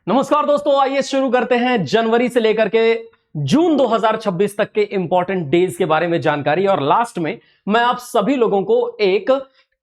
नमस्कार दोस्तों, आइए शुरू करते हैं जनवरी से लेकर के जून 2026 तक के इंपॉर्टेंट डेज के बारे में जानकारी। और लास्ट में मैं आप सभी लोगों को एक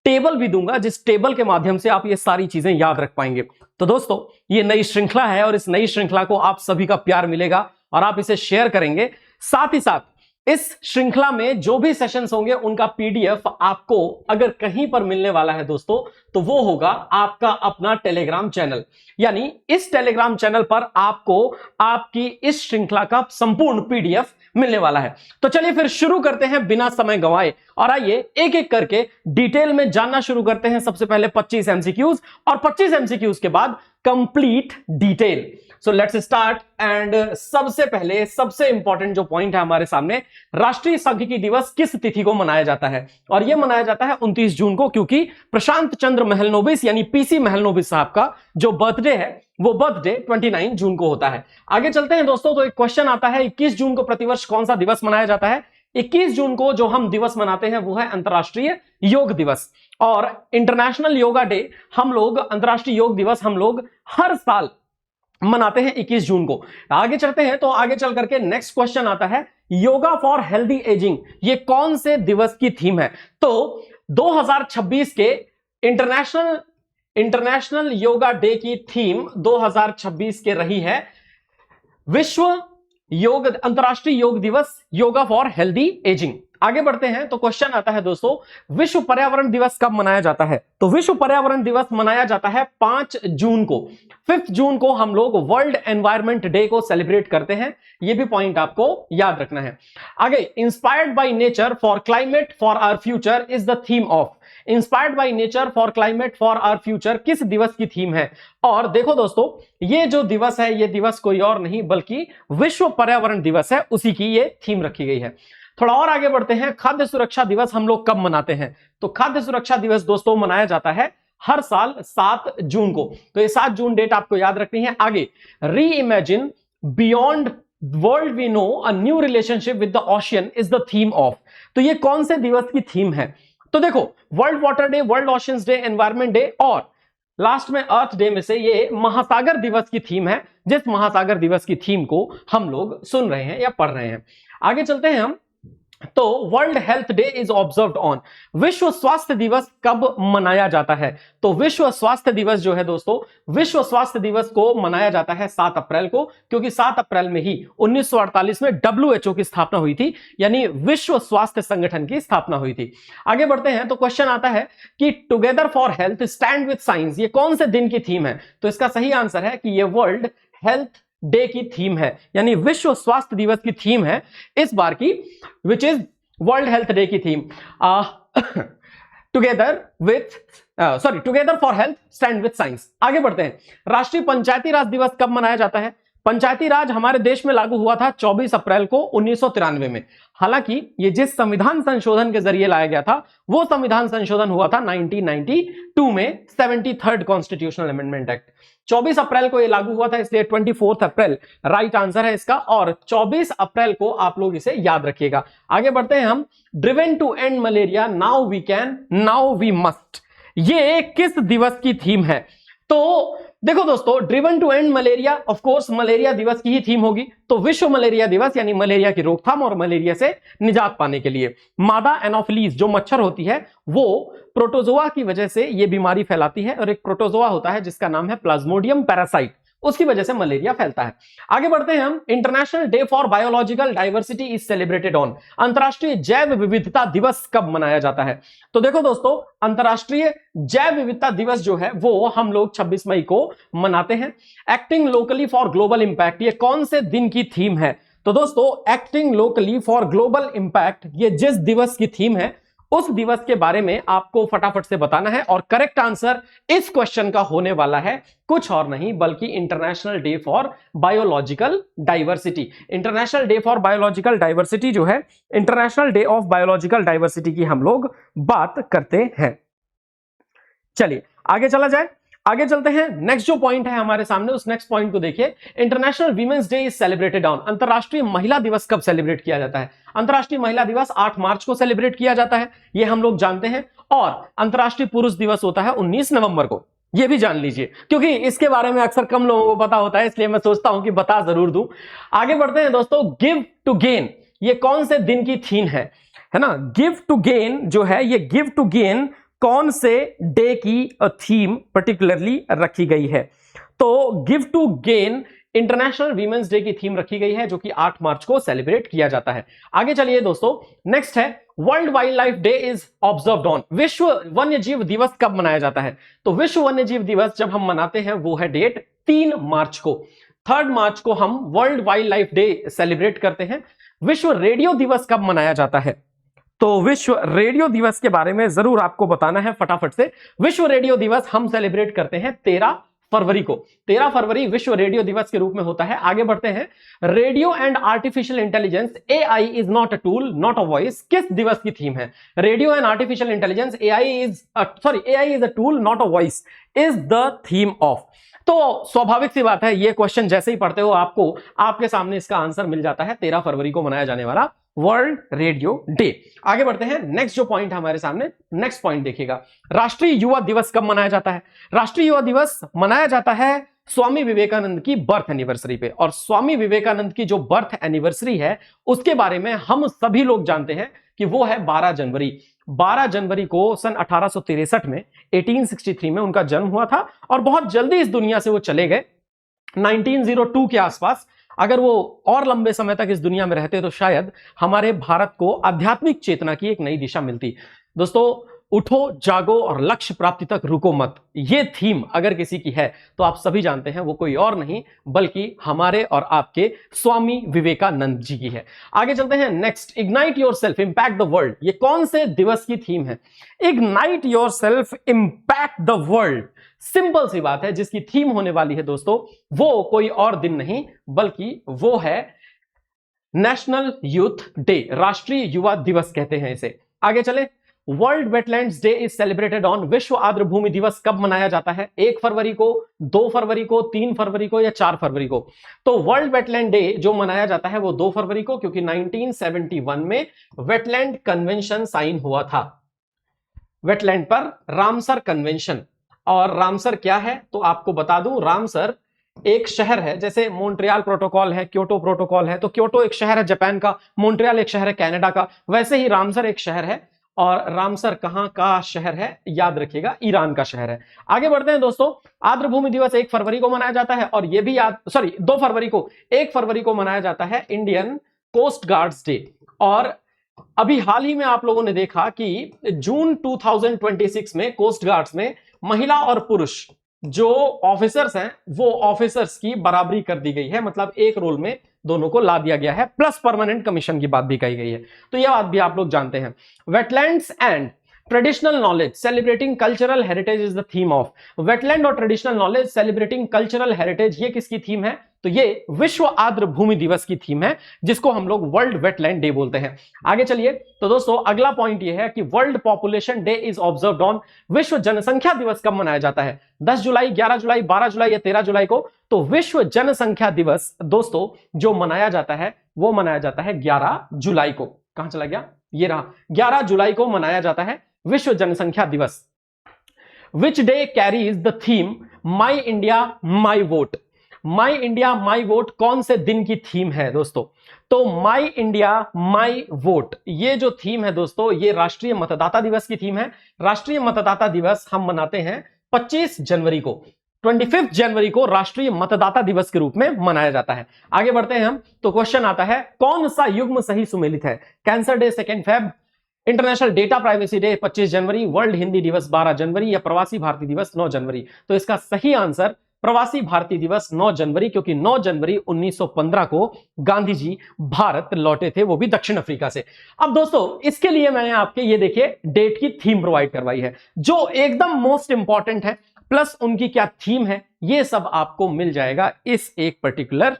टेबल भी दूंगा, जिस टेबल के माध्यम से आप ये सारी चीजें याद रख पाएंगे। तो दोस्तों, ये नई श्रृंखला है और इस नई श्रृंखला को आप सभी का प्यार मिलेगा और आप इसे शेयर करेंगे। साथ ही साथ इस श्रृंखला में जो भी सेशंस होंगे उनका पीडीएफ आपको अगर कहीं पर मिलने वाला है दोस्तों, तो वो होगा आपका अपना टेलीग्राम चैनल। यानी इस टेलीग्राम चैनल पर आपको आपकी इस श्रृंखला का संपूर्ण पीडीएफ मिलने वाला है। तो चलिए फिर शुरू करते हैं बिना समय गंवाए और आइए एक एक करके डिटेल में जानना शुरू करते हैं। सबसे पहले 25 एमसीक्यूज और 25 एमसीक्यूज के बाद complete detail. So let's start. And सबसे पहले सबसे इंपॉर्टेंट जो पॉइंट है हमारे सामने, राष्ट्रीय सांख्यिकी दिवस किस तिथि को मनाया जाता है? और यह मनाया जाता है 29 जून को, क्योंकि प्रशांत चंद्र महलनोबिस यानी पीसी महलनोबिस साहब का जो बर्थडे है वो बर्थडे 29 जून को होता है। आगे चलते हैं दोस्तों। तो एक क्वेश्चन आता है, 21 जून को प्रतिवर्ष कौन सा दिवस मनाया जाता है? 21 जून को जो हम दिवस मनाते हैं वो है अंतर्राष्ट्रीय योग दिवस। और इंटरनेशनल योगा डे हम लोग, अंतर्राष्ट्रीय योग दिवस हम लोग हर साल मनाते हैं 21 जून को। आगे चलते हैं। तो आगे चल करके नेक्स्ट क्वेश्चन आता है, योगा फॉर हेल्दी एजिंग ये कौन से दिवस की थीम है? तो 2026 के इंटरनेशनल योगा डे की थीम 2026 के रही है विश्व योग, अंतर्राष्ट्रीय योग दिवस, योगा फॉर हेल्दी एजिंग। आगे बढ़ते हैं। तो क्वेश्चन आता है दोस्तों, विश्व पर्यावरण दिवस कब मनाया जाता है? तो विश्व पर्यावरण दिवस मनाया जाता है 5 जून को। 5 जून को हम लोग वर्ल्ड एनवायरनमेंट डे को सेलिब्रेट करते हैं। यह भी पॉइंट आपको याद रखना है। आगे, inspired by nature for climate for our future is the theme of. Inspired by nature for climate for our future किस दिवस की थीम है? और देखो दोस्तों, ये जो दिवस है ये दिवस कोई और नहीं बल्कि विश्व पर्यावरण दिवस है, उसी की ये थीम रखी गई है। थोड़ा और आगे बढ़ते हैं। खाद्य सुरक्षा दिवस हम लोग कब मनाते हैं? तो खाद्य सुरक्षा दिवस दोस्तों मनाया जाता है हर साल 7 जून को। तो ये 7 जून डेट आपको याद रखनी है। आगे, reimagine beyond world we know a new relationship with the ocean is the theme of. तो ये कौन से दिवस की थीम है? तो देखो, world water day, world oceans day, environment day और लास्ट में अर्थ डे में से ये महासागर दिवस की थीम है, जिस महासागर दिवस की थीम को हम लोग सुन रहे हैं या पढ़ रहे हैं। आगे चलते हैं हम। तो world health day is observed on. विश्व स्वास्थ्य दिवस कब मनाया जाता है? तो विश्व स्वास्थ्य दिवस जो है दोस्तों, विश्व स्वास्थ्य दिवस को मनाया जाता है 7 अप्रैल को, क्योंकि 7 अप्रैल में ही 1948 में WHO की स्थापना हुई थी, यानी विश्व स्वास्थ्य संगठन की स्थापना हुई थी। आगे बढ़ते हैं। तो क्वेश्चन आता है कि together for health stand with science ये कौन से दिन की थीम है? तो इसका सही आंसर है कि ये वर्ल्ड हेल्थ डे की थीम है, यानी विश्व स्वास्थ्य दिवस की थीम है इस बार की, which is world health day की theme. Together for health stand with science. आगे बढ़ते हैं। राष्ट्रीय पंचायती राज दिवस कब मनाया जाता है? पंचायती राज हमारे देश में लागू हुआ था 24 अप्रैल को 1993 में। हालांकि ये जिस संविधान संशोधन के जरिए लाया गया था वो संविधान संशोधन हुआ था 1992 में, 73rd कॉन्स्टिट्यूशनल अमेंडमेंट एक्ट। 24 अप्रैल को ये लागू हुआ था, इसलिए 24 अप्रैल राइट आंसर है इसका, और 24 अप्रैल को आप लोग इसे याद रखिएगा। आगे बढ़ते हैं हम। Driven to end malaria now we can now we must ये किस दिवस की थीम है? तो देखो दोस्तों, driven to end malaria of course malaria दिवस की ही थीम होगी। तो विश्व मलेरिया दिवस यानी मलेरिया की रोकथाम और मलेरिया से निजात पाने के लिए। मादा एनोफिलीज जो मच्छर होती है वो प्रोटोजोआ की वजह से ये बीमारी फैलाती है, और एक प्रोटोजोआ होता है जिसका नाम है प्लाज्मोडियम पैरासाइट, उसकी वजह से मलेरिया फैलता है। आगे बढ़ते हैं हम। International day for biological diversity is celebrated on. अंतरराष्ट्रीय जैव विविधता दिवस कब मनाया जाता है? तो देखो दोस्तों, अंतरराष्ट्रीय जैव विविधता दिवस जो है वो हम लोग 26 मई को मनाते हैं। Acting locally for global impact ये कौन से दिन की थीम है? तो दोस्तों, acting locally for global impact ये जिस दिवस की थीम है उस दिवस के बारे में आपको फटाफट से बताना है, और करेक्ट आंसर इस क्वेश्चन का होने वाला है कुछ और नहीं बल्कि international day for biological diversity. International day for biological diversity जो है, international day of biological diversity की हम लोग बात करते हैं। चलिए आगे चला जाए। आगे चलते हैं। नेक्स्ट जो पॉइंट है हमारे सामने, उस नेक्स्ट पॉइंट को देखिए। International women's day is celebrated on. अंतरराष्ट्रीय महिला दिवस कब सेलिब्रेट किया जाता है? अंतरराष्ट्रीय महिला दिवस 8 मार्च को सेलिब्रेट किया जाता है, ये हम लोग जानते हैं। और अंतरराष्ट्रीय पुरुष दिवस होता है 19 नवंबर को। ये भी जान लीजिए, क्योंकि इसके बारे में अक्सर कम लोगों को पता होता है, इसलिए मैं सोचता हूं कि बता जरूर दूं। आगे बढ़ते हैं दोस्तों। गिव टू गेन, ये कौन से दिन की थीम है ना? गिव टू गेन जो है, ये गिव टू गेन कौन से डे की थीम पर्टिकुलरली रखी गई है? तो give to gain international women's day की थीम रखी गई है, जो कि 8 मार्च को सेलिब्रेट किया जाता है। आगे चलिए दोस्तों, नेक्स्ट है world wild life day is observed on. विश्व वन्य जीव दिवस कब मनाया जाता है? तो विश्व वन्य जीव दिवस जब हम मनाते हैं वो है डेट 3 मार्च को। 3 मार्च को हम world wild life day celebrate करते हैं। विश्व रेडियो दिवस कब मनाया जाता है? तो विश्व रेडियो दिवस के बारे में जरूर आपको बताना है फटाफट से। विश्व रेडियो दिवस हम सेलिब्रेट करते हैं 13 फरवरी को। 13 फरवरी विश्व रेडियो दिवस के रूप में होता है। आगे बढ़ते हैं। Radio and artificial intelligence AI is not a tool not a voice किस दिवस की थीम है? Radio and artificial intelligence AI is a tool not a voice is the theme of. तो स्वाभाविक सी बात है, ये क्वेश्चन जैसे ही पढ़ते हो आपको आपके सामने इसका आंसर मिल जाता है। 13 फरवरी को मनाया जाने वाला वर्ल्ड रेडियो डे। आगे बढ़ते हैं। नेक्स्ट जो पॉइंट हमारे सामने, नेक्स्ट पॉइंट देखिएगा। राष्ट्रीय युवा दिवस कब मनाया जाता है? राष्ट्रीय युवा दिवस मनाया जाता है स्वामी विवेकानंद की बर्थ एनिवर्सरी पे। और स्वामी विवेकानंद की जो बर्थ एनिवर्सरी है उसके बारे में हम सभी लोग जानते हैं कि वो है 12 जनवरी। 12 जनवरी को सन 1863 में 1863 में उनका जन्म हुआ था और बहुत जल्दी इस दुनिया से वो चले गए 1902 के आसपास। अगर वो और लंबे समय तक इस दुनिया में रहते तो शायद हमारे भारत को आध्यात्मिक चेतना की एक नई दिशा मिलती। दोस्तों, उठो जागो और लक्ष्य प्राप्ति तक रुको मत, ये थीम अगर किसी की है तो आप सभी जानते हैं वो कोई और नहीं बल्कि हमारे और आपके स्वामी विवेकानंद जी की है। आगे चलते हैं। Next, ignite yourself impact the world, ये कौन से दिवस की थीम है? Ignite yourself impact the world, simple सी बात है, जिसकी थीम होने वाली है दोस्तों वो कोई और दिन नहीं बल्कि वो है नेशनल यूथ डे, राष्ट्रीय युवा दिवस कहते हैं इसे। आगे चले। World wetlands day is celebrated on, विश्व आर्द्र भूमि दिवस कब मनाया जाता है? 1 फरवरी को, 2 फरवरी को, 3 फरवरी को या 4 फरवरी को? तो वर्ल्ड वेटलैंड डे जो मनाया जाता है वो 2 फरवरी को, क्योंकि 1971 में वेटलैंड कन्वेंशन साइन हुआ था। वेटलैंड पर रामसर कन्वेंशन। और रामसर क्या है तो आपको बता दूं, रामसर एक शहर है, जैसे मॉन्ट्रियल प्रोटोकॉल है, क्योटो प्रोटोकॉल है, तो क्योटो एक शहर है जापान का, मॉन्ट्रियल एक शहर है कनाडा का, वैसे ही रामसर एक शहर है। और रामसर कहां का शहर है याद रखिएगा, ईरान का शहर है। आगे बढ़ते हैं दोस्तों। आर्द्र भूमि दिवस 1 फरवरी को मनाया जाता है और यह भी 2 फरवरी को, 1 फरवरी को मनाया जाता है इंडियन कोस्ट गार्ड्स डे। और अभी हाल ही में आप लोगों ने देखा कि जून 2026 में कोस्ट गार्ड्स में महिला और पुरुष जो ऑफिसर्स हैं वो ऑफिसर्स की बराबरी कर दी गई है, मतलब एक रोल में दोनों को ला दिया गया है, प्लस परमानेंट कमीशन की बात भी कही गई है। तो यह बात भी आप लोग जानते हैं। Wetlands and traditional knowledge celebrating cultural heritage is the theme of. Wetland और traditional knowledge celebrating cultural heritage, ये किसकी थीम है? तो ये विश्व आर्द्र भूमि दिवस की थीम है, जिसको हम लोग वर्ल्ड वेटलैंड डे बोलते हैं। आगे चलिए। तो दोस्तों अगला पॉइंट ये है कि world population day is observed on, विश्व जनसंख्या दिवस कब मनाया जाता है? 10 जुलाई, 11 जुलाई, 12 जुलाई या 13 जुलाई को? तो विश्व जनसंख्या दिवस दोस्तों जो मनाया जाता है वो मनाया जाता है 11 जुलाई को। कहां चला गया? ये रहा, 11 जुलाई को मनाया जाता है विश्व जनसंख्या दिवस। Which day carries the theme my India my vote? My India my vote कौन से दिन की थीम है दोस्तों? तो माई इंडिया माई वोट ये जो थीम है दोस्तों, ये राष्ट्रीय मतदाता दिवस की थीम है। राष्ट्रीय मतदाता दिवस हम मनाते हैं 25 जनवरी को, 25 जनवरी को राष्ट्रीय मतदाता दिवस के रूप में मनाया जाता है। आगे बढ़ते हैं हम। तो क्वेश्चन आता है, कौन सा युग्म सही सुमेलित है? Cancer day 2 Feb, international data privacy day 25 जनवरी, वर्ल्ड हिंदी दिवस 12 जनवरी या प्रवासी भारतीय दिवस 9 जनवरी? तो इसका सही आंसर प्रवासी भारतीय दिवस 9 जनवरी, क्योंकि 9 जनवरी 1915 को गांधी जी भारत लौटे थे, वो भी दक्षिण अफ्रीका से। अब दोस्तों इसके लिए मैंने आपके ये देखिए डेट की थीम प्रोवाइड करवाई है जो एकदम मोस्ट इंपॉर्टेंट है, प्लस उनकी क्या थीम है ये सब आपको मिल जाएगा इस एक पर्टिकुलर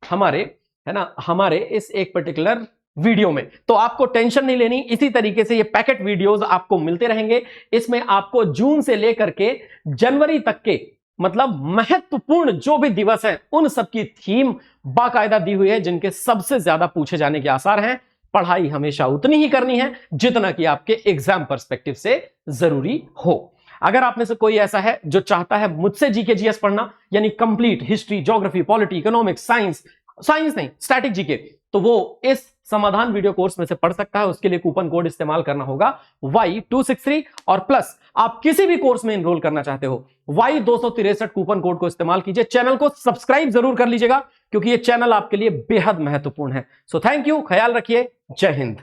हमारे इस एक पर्टिकुलर वीडियो में। तो आपको टेंशन नहीं लेनी, इसी तरीके से ये पैकेट वीडियोस आपको मिलते रहेंगे। इसमें आपको जून से लेकर के जनवरी तक के मतलब महत्वपूर्ण जो भी दिवस हैं उन सब की थीम बाकायदा दी हुई है, जिनके सबसे ज्यादा पूछे जाने के आसार हैं। पढ़ाई हमेशा उतनी ही करनी है जितना कि आपके एग्जाम पर्सपेक्टिव से जरूरी हो। अगर आप में से कोई ऐसा है जो चाहता है मुझसे जीके जीएस पढ़ना, यानी complete history, geography, polity, economics, science नहीं, स्टैटिक जीके, तो वो इस समाधान वीडियो कोर्स में से पढ़ सकता है। उसके लिए कूपन कोड इस्तेमाल करना होगा Y263 और प्लस आप किसी भी कोर्स में एनरोल करना चाहते हो Y263 कूपन कोड को इस्तेमाल कीजिए। चैनल को सब्सक्राइब जरूर कर लीजिएगा क्योंकि ये चैनल आपके लिए बेहद महत्वपूर्ण है। सो थैंक यू, ख्याल रखिए, जय हिंद।